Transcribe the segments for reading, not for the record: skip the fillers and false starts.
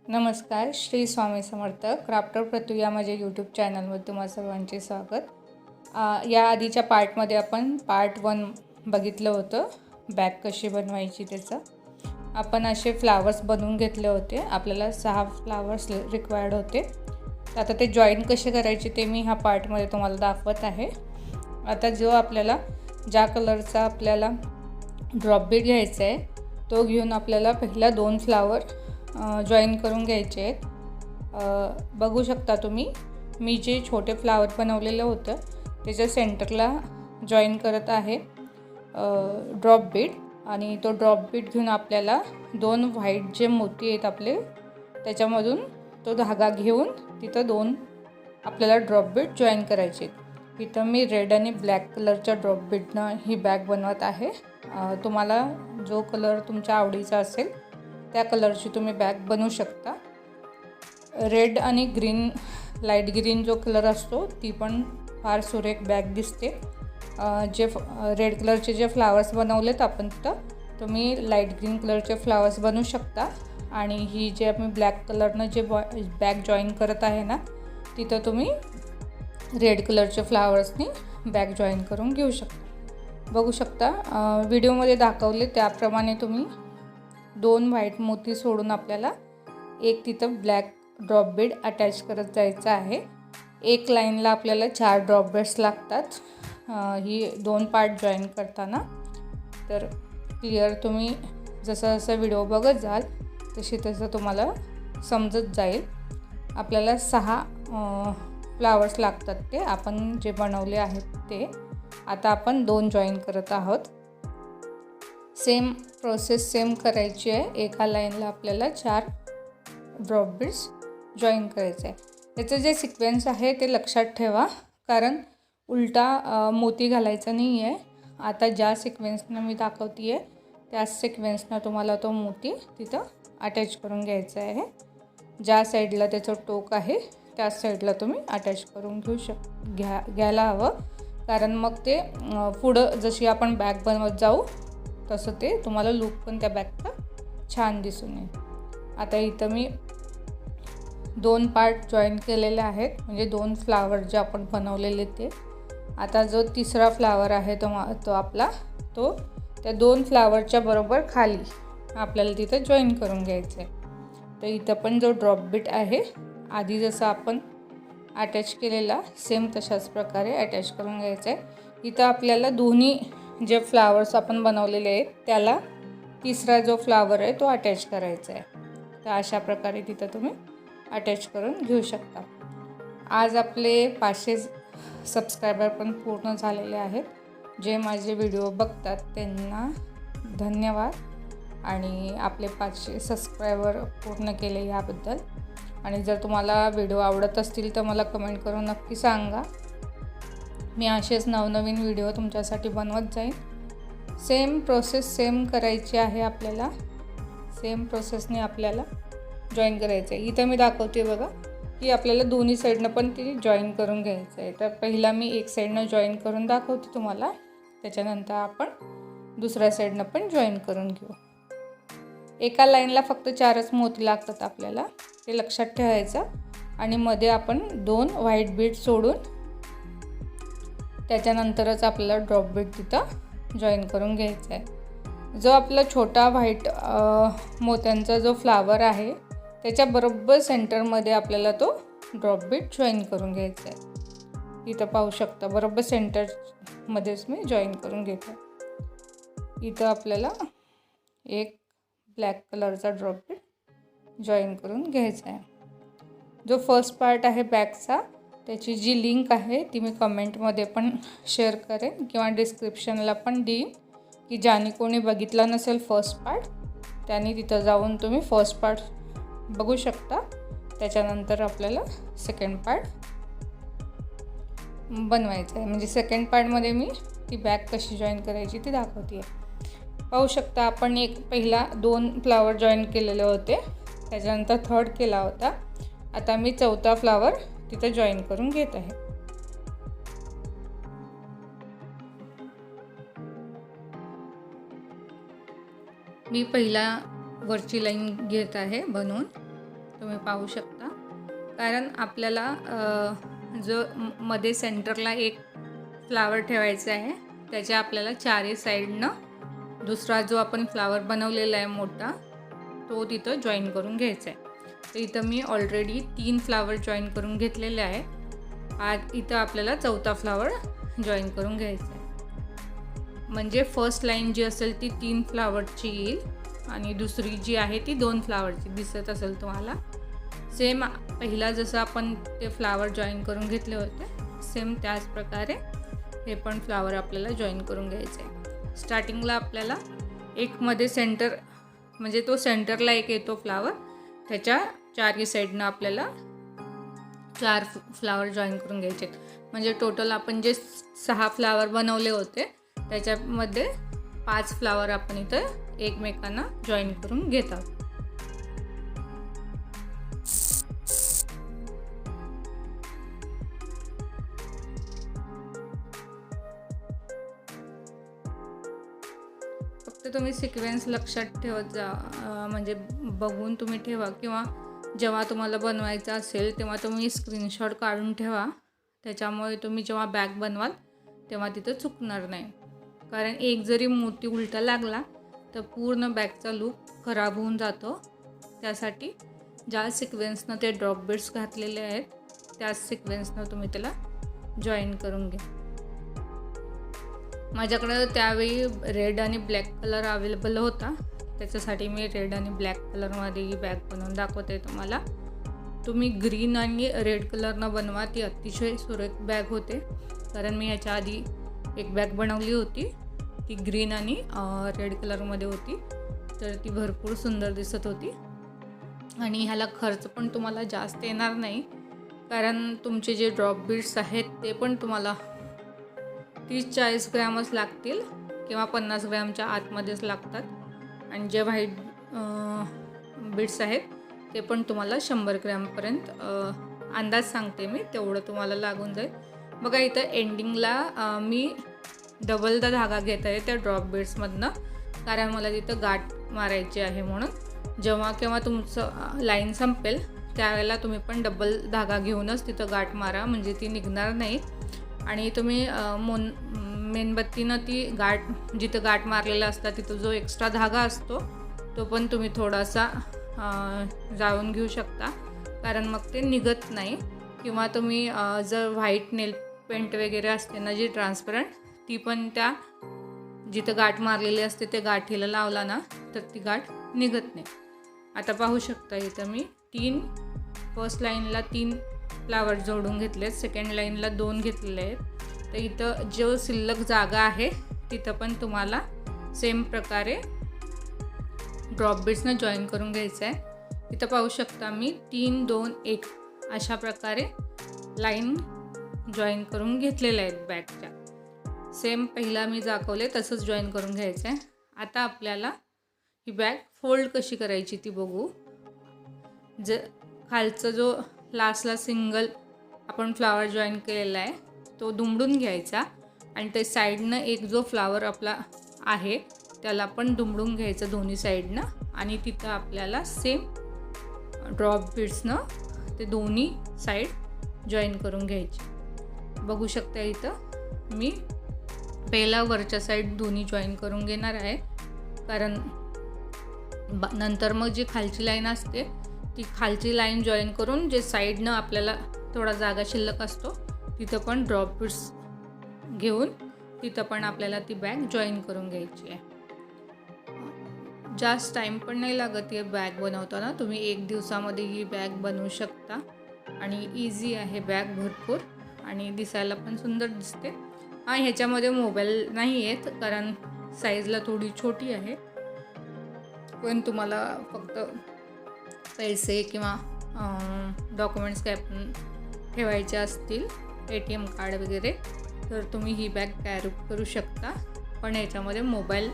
नमस्कार, श्री स्वामी समर्थ. क्राफ्टर पृथ्वी या माझ्या यूट्यूब चॅनलमध्ये तुम्हा सर्वांचे स्वागत. या आधीच्या पार्टमध्ये आपण पार्ट 1 बघितलं होतं, बॅग कशी बनवायची त्याचं. आपण असे फ्लावर्स बनवून घेतले होते. आपल्याला 6 फ्लावर्स रिक्वायर्ड होते. आता ते जॉईन कसे करायचे ते मी ह्या पार्टमध्ये तुम्हाला दाखवत आहे. आता जो आपल्याला ज्या कलरचा आपल्याला ड्रॉप बीड घ्यायचा आहे तो घेऊन आपल्याला पहिला 2 फ्लावर जॉईन करून घ्यायचे आहेत. बघू शकता तुम्ही, मी जे छोटे फ्लावर बनवलेलं होतं त्याच्या सेंटरला जॉईन करत आहे ड्रॉप बीड. आणि तो ड्रॉप बीड घेऊन आपल्याला 2 व्हाईट जे मोती आहेत आपले त्याच्यामधून तो धागा घेऊन तिथं 2 आपल्याला ड्रॉप बीड जॉईन करायचे. इथं मी रेड आणि ब्लॅक कलरच्या ड्रॉप बीडनं ही बॅग बनवत आहे. तुम्हाला जो कलर तुमच्या आवडीचा असेल त्या कलरची तुम्ही बॅग बनवू शकता. रेड आणि ग्रीन, लाईट ग्रीन जो कलर असतो ती पण फार सुरेख बॅग दिसते. जे रेड कलरचे जे फ्लावर्स बनवलेत आपण तिथं तुम्ही लाईट ग्रीन कलरचे फ्लावर्स बनवू शकता. आणि ही जे आम्ही ब्लॅक कलरनं जे बॅग जॉईन करत आहे ना तिथं तुम्ही रेड कलरचे फ्लावर्सनी बॅग जॉईन करून घेऊ शकता. बघू शकता व्हिडिओमध्ये दाखवले त्याप्रमाणे तुम्ही 2 व्हाईट मोती सोडून आपल्याला एक तिथं ब्लॅक ड्रॉप बीड अटॅच करत जायचं आहे. एक लाईनला आपल्याला 4 ड्रॉप बीड्स लागतात ही 2 पार्ट जॉईन करताना. तर क्लिअर तुम्ही जसं जसं व्हिडिओ बघत जाल तसं तुम्हाला समजत जाईल. आपल्याला 6 फ्लावर्स लागतात ते आपण जे बनवले आहेत ते. आता आपण 2 जॉईन करत आहोत. सेम प्रोसेस सेम करायची आहे. एका लाईनला आपल्याला 4 ड्रॉप बीड्स जॉईन करायचे आहे. त्याचं जे सिक्वेन्स आहे ते लक्षात ठेवा, कारण उलटा मोती घालायचा नाही आहे. आता ज्या सिक्वेन्सनं मी दाखवते आहे त्याच सिक्वेन्सनं तुम्हाला तो मोती तिथं अटॅच करून घ्यायचा आहे. ज्या साईडला त्याचं टोक आहे त्याच साईडला तुम्ही अटॅच करून घ्यायला हवं, कारण मग ते पुढं जशी आपण बॅग बनवत जाऊ तसं ते तुम्हाला लूक पण त्या बॅगचा छान दिसून येईल. आता इथं मी 2 पार्ट जॉईन केलेले आहेत, म्हणजे 2 फ्लावर जे आपण बनवलेले ते. आता जो तिसरा फ्लावर आहे तो आपला त्या 2 फ्लावरच्या बरोबर खाली आपल्याला तिथं जॉईन करून घ्यायचं आहे. तर इथं पण जो ड्रॉप बीट आहे आधी जसं आपण अटॅच केलेला सेम तशाच प्रकारे अटॅच करून घ्यायचं आहे. इथं आपल्याला दोन्ही जे फ्लावर्स आपण बनवलेले आहेत त्याला तिसरा जो फ्लावर आहे तो अटॅच करायचा आहे. तर अशा प्रकारे तिथं तुम्ही अटॅच करून घेऊ शकता. आज आपले 500 सबस्क्रायबर पण पूर्ण झालेले आहेत. जे माझे व्हिडिओ बघतात त्यांना धन्यवाद आणि आपले 500 सबस्क्रायबर पूर्ण केले याबद्दल. आणि जर तुम्हाला व्हिडिओ आवडत असतील तर मला कमेंट करून नक्की सांगा. मी असेच नवनवीन व्हिडिओ तुमच्यासाठी बनवत जाईन. सेम प्रोसेस सेम करायची आहे आपल्याला. सेम प्रोसेसने आपल्याला जॉईन करायचं आहे. इथं मी दाखवते बघा की आपल्याला दोन्ही साईडनं पण ती जॉईन करून घ्यायचं आहे. तर पहिला मी एक साईडनं जॉईन करून दाखवते तुम्हाला, त्याच्यानंतर आपण दुसऱ्या साईडनं पण जॉईन करून घेऊ. एका लाईनला फक्त 4च मोती लागतात आपल्याला, ते लक्षात ठेवायचं. आणि मध्ये आपण 2 व्हाईट बीड सोडून त्याच्यानंतरच आपल्याला ड्रॉप बीड तिथं जॉईन करून घ्यायचा आहे. जो आपला छोटा व्हाईट मोत्यांचा जो फ्लावर आहे त्याच्या बरोबर सेंटरमध्ये आपल्याला तो ड्रॉप बीड जॉईन करून घ्यायचा आहे. इथं पाहू शकता बरोबर सेंटरमध्येच मी जॉईन करून घेतो. इथं आपल्याला एक ब्लॅक कलरचा ड्रॉप बीड जॉईन करून घ्यायचा आहे. जो फर्स्ट पार्ट आहे बॅगचा त्याची जी लिंक आहे ती मी कमेंटमध्ये पण शेअर करेन किंवा डिस्क्रिप्शनला पण देईन, की ज्याने कोणी बघितला नसेल फर्स्ट पार्ट त्याने तिथं जाऊन तुम्ही फर्स्ट पार्ट बघू शकता. त्याच्यानंतर आपल्याला सेकंड पार्ट बनवायचं आहे. म्हणजे सेकंड पार्टमध्ये मी ती बॅग कशी जॉईन करायची ती दाखवते आहे. पाहू शकता आपण पहिला 2 फ्लावर जॉईन केलेले होते, त्याच्यानंतर थर्ड केला होता. आता मी 4था फ्लावर तिथं जॉईन करून घेत आहे. मी पहिला वरची लाईन घेत आहे बनवून. तुम्ही पाहू शकता. कारण आपल्याला जो मध्ये सेंटरला एक फ्लावर ठेवायचा आहे, त्याच्या आपल्याला चारही साईडनं दुसरा जो आपण फ्लावर बनवलेला आहे मोठा, तो तिथं जॉईन करून घ्यायचा आहे. तर इथं मी ऑलरेडी 3 फ्लावर जॉईन करून घेतलेले आहे. इथं आपल्याला चौथा फ्लावर जॉईन करून घ्यायचा आहे. म्हणजे फर्स्ट लाईन जी असेल ती 3 फ्लावरची येईल आणि दुसरी जी आहे ती 2 फ्लावरची दिसत असेल तुम्हाला. सेम पहिला जसं आपण ते फ्लावर जॉईन करून घेतले होते, सेम त्याच प्रकारे हे पण फ्लावर आपल्याला जॉईन करून घ्यायचे आहे. स्टार्टिंगला आपल्याला एक मध्ये सेंटर, म्हणजे तो सेंटरला एक येतो फ्लावर, त्याच्या चारही साईडनं आपल्याला 4 फ्लावर जॉईन करून घ्यायचे. म्हणजे टोटल आपण जे 6 फ्लावर बनवले होते त्याच्यामध्ये 5 फ्लावर आपण इथं एकमेकांना जॉईन करून घेत आहोत. फक्त तुम्ही सिक्वेन्स लक्षात ठेवत जा, म्हणजे बघून तुम्ही ठेवा, किंवा जेव्हा तुम्हाला बनवायचं असेल तेव्हा तुम्ही स्क्रीनशॉट काढून ठेवा. त्याच्यामुळे तुम्ही जेव्हा बॅग बनवाल तेव्हा तिथं चुकणार नाही. कारण एक जरी मोती उलटा लागला तर पूर्ण बॅगचा लूक खराब होऊन जातो. त्यासाठी ज्या सिक्वेन्सनं ते ड्रॉप बीड्स घातलेले आहेत त्याच सिक्वेन्सनं तुम्ही त्याला जॉईन करून घ्या. माझ्याकडं त्यावेळी रेड आणि ब्लॅक कलर अवेलेबल होता, त्याच्यासाठी मी रेड आणि ब्लॅक कलरमध्ये ही बॅग बनवून दाखवते तुम्हाला. तुम्ही ग्रीन आणि रेड कलरनं बनवा, ती अतिशय सुरेख बॅग होते. कारण मी याच्या आधी एक बॅग बनवली होती, ती ग्रीन आणि रेड कलरमध्ये होती, तर ती भरपूर सुंदर दिसत होती. आणि ह्याला खर्च पण तुम्हाला जास्त येणार नाही, कारण तुमचे जे ड्रॉप बीड्स आहेत ते पण तुम्हाला 30-40 ग्रॅमच लागतील किंवा 50 ग्रॅमच्या आतमध्येच लागतात. आणि जे व्हाईट बीड्स आहेत ते पण तुम्हाला 100 ग्रॅमपर्यंत अंदाज सांगते मी, तेवढं तुम्हाला लागून जाईल. बघा इथं एंडिंगला मी डबलदा धागा घेत आहे त्या ड्रॉप बीड्समधनं, कारण मला तिथं गाठ मारायची आहे. म्हणून जेव्हा केव्हा तुमचं लाईन संपेल त्यावेळेला तुम्ही पण डबल धागा घेऊनच तिथं गाठ मारा, म्हणजे ती निघणार नाही. आणि तुम्ही मेणबत्तीनं ती गाठ, जिथं गाठ मारलेला असता तिथं जो एक्स्ट्रा धागा असतो तो पण तुम्ही थोडासा जाळून घेऊ शकता, कारण मग ते निघत नाही. किंवा तुम्ही जर व्हाईट नेल पेंट वगैरे असते ना जी ट्रान्सपरंट, ती पण त्या जिथं गाठ मारलेली असते त्या गाठीला लावला ना तर ती गाठ निघत नाही. आता पाहू शकता इथं मी फर्स्ट लाईनला 3 फ्लावर जोडून घेतलेत, सेकंड लाईनला 2 घेतलेले आहेत. तर इथं जो शिल्लक जागा आहे तिथं पण तुम्हाला सेम प्रकारे ड्रॉप बीड्सनं जॉईन करून घ्यायचं आहे. इथं पाहू शकता मी 3, 2, 1 अशा प्रकारे लाईन जॉईन करून घेतलेल्या आहेत बॅगच्या. सेम पहिला मी दाखवले तसंच जॉईन करून घ्यायचं आहे. आता आपल्याला ही बॅग फोल्ड कशी करायची ती बघू. खालचा जो लास्टला सिंगल आपण फ्लावर जॉईन केलेला आहे तो दुमडून घ्यायचा, आणि त्या साईडनं एक जो फ्लावर आपला आहे त्याला पण दुमडून घ्यायचं दोन्ही साईडनं, आणि तिथं आपल्याला सेम ड्रॉप बीड्सनं ते दोन्ही साईड जॉईन करून घ्यायची. बघू शकता इथं मी पहिला वरच्या साईड दोन्ही जॉईन करून घेणार आहे, कारण नंतर मग जी खालची लाईन असते ती खालची लाईन जॉईन करून जे साईडनं आपल्याला थोडा जागा शिल्लक असतो तिथं पण ड्रॉप बीड्स घेऊन तिथं पण आपल्याला ती बॅग जॉईन करून घ्यायची आहे. जास्त टाईम पण नाही लागत ही बॅग बनवताना. तुम्ही 1 दिवसामध्ये ही बॅग बनवू शकता, आणि इझी आहे बॅग भरपूर, आणि दिसायला पण सुंदर दिसते. ह्याच्यामध्ये मोबाईल नाही आहेत कारण साईजला थोडी छोटी आहे, पण तुम्हाला फक्त पैसे किंवा डॉक्युमेंट्स काय पण ठेवायचे असतील, ATM कार्ड वगैरे, तर तुम्ही ही बॅग कॅरी करू शकता. पण याच्यामध्ये मोबाईल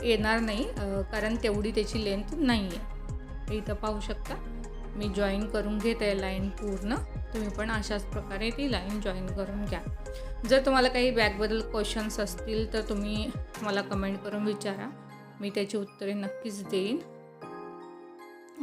येणार नाही, कारण तेवढी त्याची लेंथ नाही आहे. इथं पाहू शकता मी जॉईन करून घेत आहे लाईन पूर्ण. तुम्ही पण अशाच प्रकारे ती लाईन जॉईन करून घ्या. जर तुम्हाला काही बॅगबद्दल क्वेश्चन्स असतील तर तुम्ही मला कमेंट करून विचारा, मी त्याची उत्तरे नक्कीच देईन.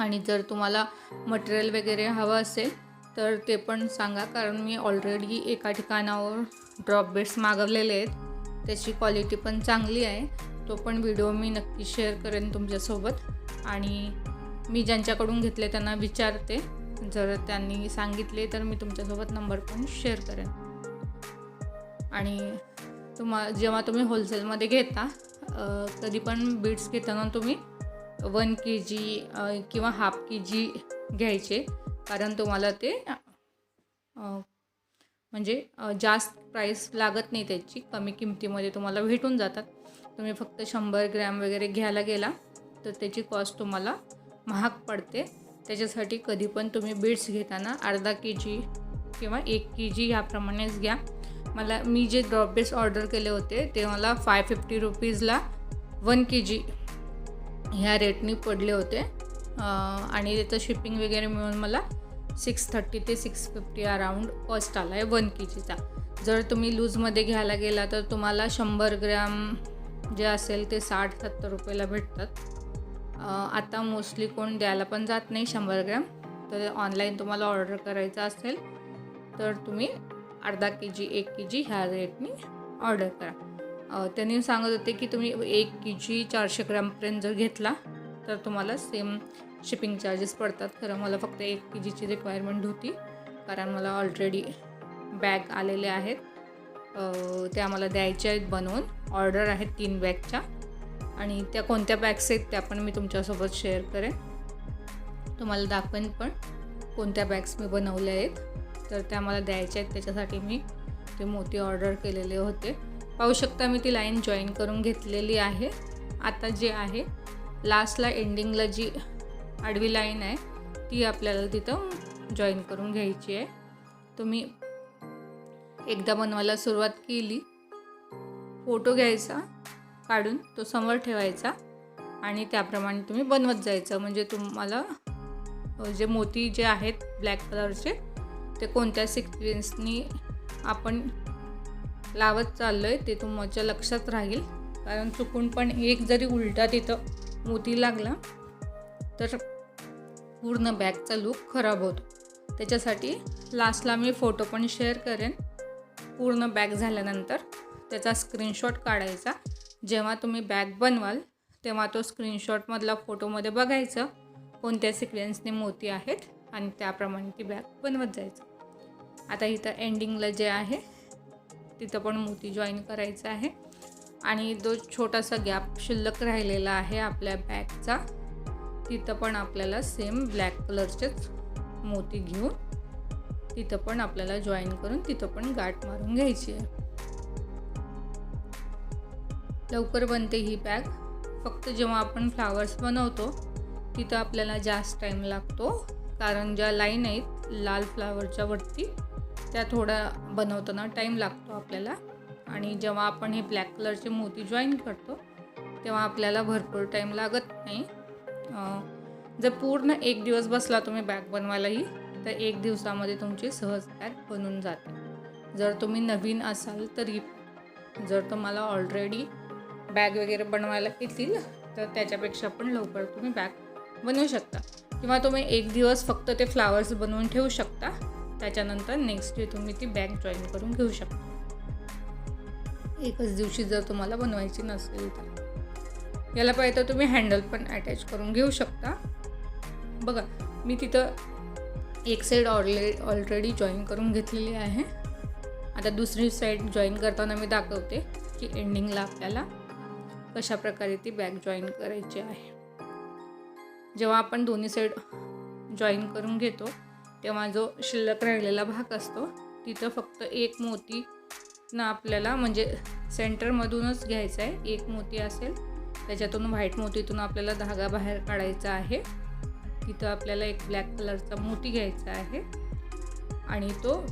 आणि जर तुम्हाला मटेरियल वगैरे हवं असेल तर ते पण सांगा, कारण मी ऑलरेडी एका ठिकाणावर ड्रॉप बेड्स मागवलेले आहेत, त्याची क्वालिटी पण चांगली आहे. तो पण व्हिडिओ मी नक्की शेअर करेन तुमच्यासोबत. आणि मी ज्यांच्याकडून घेतले त्यांना विचारते, जर त्यांनी सांगितले तर मी तुमच्यासोबत नंबर पण शेअर करेन. आणि जेव्हा तुम्ही होलसेलमध्ये घेता कधी पण बीड्स घेताना तुम्ही 1 kg किंवा हाफ kg घ्यायचे, कारण तुम्हाला ते म्हणजे जास्त प्राईस लागत नाही त्याची, कमी किमतीमध्ये तुम्हाला भेटून जातात. तुम्ही फक्त 100 ग्रॅम वगैरे घ्यायला गेला तर त्याची कॉस्ट तुम्हाला महाग पडते. त्याच्यासाठी कधी पण तुम्ही बीड्स घेताना अर्धा kg किंवा 1 kg ह्याप्रमाणेच घ्या. मी जे ड्रॉप बेड्स ऑर्डर केले होते ते मला 550 रुपीजला 1 kg ह्या रेटनी पडले होते. आणि त्याचं शिपिंग वगैरे मिळून मला 630 ते 650 अराउंड कॉस्ट आला आहे 1 kgचा. जर तुम्ही लूजमध्ये घ्यायला गेला तर तुम्हाला 100 ग्रॅम जे असेल ते 60-70 रुपयाला भेटतात. आता मोस्टली कोण द्यायला पण जात नाही 100 ग्रॅम. तर ऑनलाईन तुम्हाला ऑर्डर करायचं असेल तर तुम्ही अर्धा kg 1 kg ह्या रेटनी ऑर्डर करा. त्यांनी सांगत होते की तुम्ही 1 kg 400 ग्रॅमपर्यंत जर घेतला तर तुम्हाला सेम शिपिंग चार्जेस पडतात. खरं मला फक्त 1 kgची रिक्वायरमेंट होती, कारण मला ऑलरेडी बॅग आलेले आहेत, त्या मला द्यायच्या आहेत बनवून. ऑर्डर आहेत 3 बॅगच्या, आणि त्या कोणत्या बॅग्स आहेत त्या पण मी तुमच्यासोबत शेअर करेन. तुम्हाला दाखवेन पण कोणत्या बॅग्स मी बनवल्या आहेत, तर त्या मला द्यायच्या आहेत. त्याच्यासाठी मी ते मोती ऑर्डर केलेले होते. पाहू शकता मी ती लाईन जॉईन करून घेतलेली आहे. आता जे आहे लास्टला एंडिंगला जी आडवी लाईन आहे ती आपल्याला तिथं जॉईन करून घ्यायची आहे. तुम्ही एकदा बनवायला सुरुवात केली, फोटो घ्यायचा काढून तो समोर ठेवायचा आणि त्याप्रमाणे तुम्ही बनवत जायचं. म्हणजे तुम्हाला जे मोती जे आहेत ब्लॅक कलरचे ते कोणत्या सिक्वेन्सनी आपण लावत चाललो आहे ते तुमच्या लक्षात राहील. कारण चुकून पण एक जरी उलटा तिथं मोती लागला तर पूर्ण बॅगचा लूक खराब होतो. त्याच्यासाठी लास्टला मी फोटो पण शेअर करेन. पूर्ण बॅग झाल्यानंतर त्याचा स्क्रीनशॉट काढायचा. जेव्हा तुम्ही बॅग बनवाल तेव्हा तो स्क्रीनशॉटमधला फोटोमध्ये बघायचं कोणत्या सिक्वेन्सने मोती आहेत आणि त्याप्रमाणे ती बॅग बनवत जायचं. आता इथं एंडिंगला जे आहे तिथं पण मोती जॉईन करायचं आहे. आणि जो छोटासा गॅप शिल्लक राहिलेला आहे आपल्या बॅगचा तिथं पण आपल्याला सेम ब्लॅक कलरचेच मोती घेऊन तिथं पण आपल्याला जॉईन करून तिथं पण गाठ मारून घ्यायची आहे. लवकर बनते ही बॅग. फक्त जेव्हा आपण फ्लावर्स बनवतो तिथं आपल्याला जास्त टाईम लागतो, कारण ज्या लाईन आहेत लाल फ्लावरच्या वरती त्या थोडा बनवताना टाईम लागतो आपल्याला. आणि जेव्हा आपण हे ब्लॅक कलरचे मोती जॉईन करतो तेव्हा आपल्याला भरपूर टाईम लागत नाही. जर पूर्ण 1 दिवस बसला तुम्ही बॅग बनवायलाही तर 1 दिवसामध्ये तुमची सहज बॅग बनून जाते. जर तुम्ही नवीन असाल तरी, जर तुम्हाला ऑलरेडी बॅग वगैरे बनवायला येतील तर त्याच्यापेक्षा पण लवकर तुम्ही बॅग बनवू शकता. किंवा तुम्ही 1 दिवस फक्त ते फ्लावर्स बनवून ठेवू शकता, त्याच्यानंतर नेक्स्ट डे तुम्ही ती बॅग जॉईन करून घेऊ शकता. एकच दिवशी जर तुम्हाला बनवायची नसेल तर याला पाहिजे तर तुम्ही हँडल पण अटॅच करून घेऊ शकता. बघा मी तिथं एक साईड ऑलरेडी जॉईन करून घेतलेली आहे. आता दुसरी साईड जॉईन करताना मी दाखवते की एंडिंगला आपल्याला कशा प्रकारे ती बॅग जॉईन करायची आहे. जेव्हा आपण दोन्ही साईड जॉईन करून घेतो तेव्हा जो शिल्लक राहिलेला भाग असतो तिथं फक्त एक मोती ना आपल्याला म्हणजे सेंटरमधूनच घ्यायचा आहे. एक मोती असेल त्याच्यातून व्हाईट मोतीतून आपल्याला धागा बाहेर काढायचा आहे. तिथं आपल्याला एक ब्लॅक कलरचा मोती घ्यायचा आहे आणि तो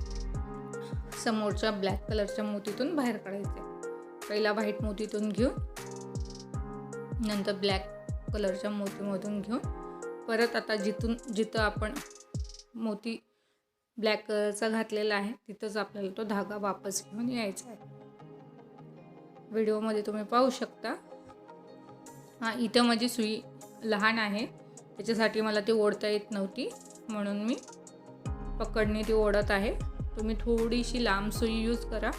समोरच्या ब्लॅक कलरच्या मोतीतून बाहेर काढायचा आहे. पहिला व्हाईट मोतीतून घेऊन नंतर ब्लॅक कलरच्या मोतीमधून घेऊन परत आता जिथं आपण मोती ब्लॅक कलरचा घातलेला आहे तिथंच आपल्याला तो धागा वापस घेऊन यायचा आहे. व्हिडिओमध्ये तुम्ही पाहू शकता. इथं माझी सुई लहान आहे त्याच्यासाठी मला ती ओढता येत नव्हती, म्हणून मी पकडणी ती ओढत आहे. तुम्ही थोडीशी लांब सुई यूज करा,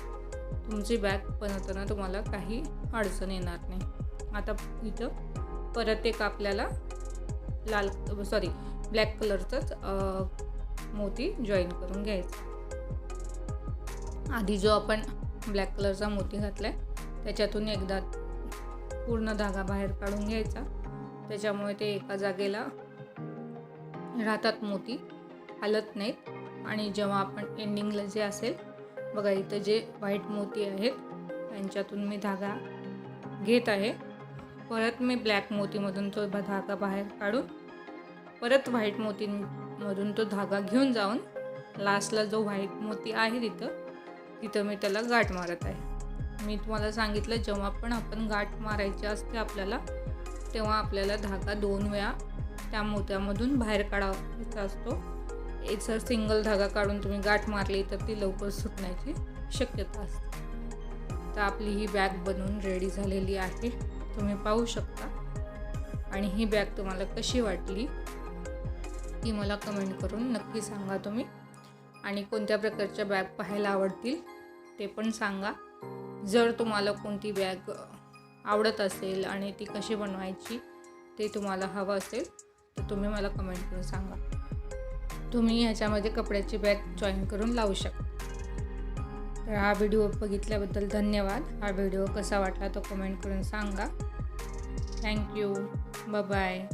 तुमची बॅग बनवताना तुम्हाला काही अडचण येणार नाही. आता इथं परत एक आपल्याला ब्लॅक कलरचाच मोती जॉईन करून घ्यायचा. आधी जो आपण ब्लॅक कलरचा मोती घातला आहे त्याच्यातून एकदा पूर्ण धागा बाहेर काढून घ्यायचा. त्याच्यामुळे ते एका जागेला राहतात, मोती हलत नाहीत. आणि जेव्हा आपण एंडिंगला जे असेल बघा, इथं जे व्हाईट मोती आहेत त्यांच्यातून मी धागा घेत आहे. परत मी ब्लॅक मोतीमधून तो धागा बाहेर काढून परत व्हाईट मोतीमधून तो धागा घेऊन जाऊन लास्टला जो व्हाईट मोती आहे तिथं मी त्याला गाठ मारत आहे. मी तुम्हाला सांगितलं, जेव्हा पण आपण गाठ मारायची असते आपल्याला, तेव्हा आपल्याला धागा 2 वेळा त्या मोत्यामधून बाहेर काढायचा असतो. जर सिंगल धागा काढून तुम्ही गाठ मारली तर ती लवकर सुटण्याची शक्यता असते. तर आपली ही बॅग बनवून रेडी झालेली आहे, तुम्ही पाहू शकता. आणि ही बॅग तुम्हाला कशी वाटली ती मला कमेंट करून नक्की सांगा तुम्ही. आणि कोणत्या प्रकारच्या बॅग पाहायला आवडतील ते पण सांगा. जर तुम्हाला कोणती बॅग आवडत असेल आणि ती कशी बनवायची ते तुम्हाला हवं असेल तर तुम्ही मला कमेंट करून सांगा. तुम्ही ह्याच्यामध्ये कपड्याची बॅग जॉईन करून लावू शकता. तर हा व्हिडिओ बघितल्याबद्दल धन्यवाद. हा व्हिडिओ कसा वाटला तो कमेंट करून सांगा. थँक्यू. बाय.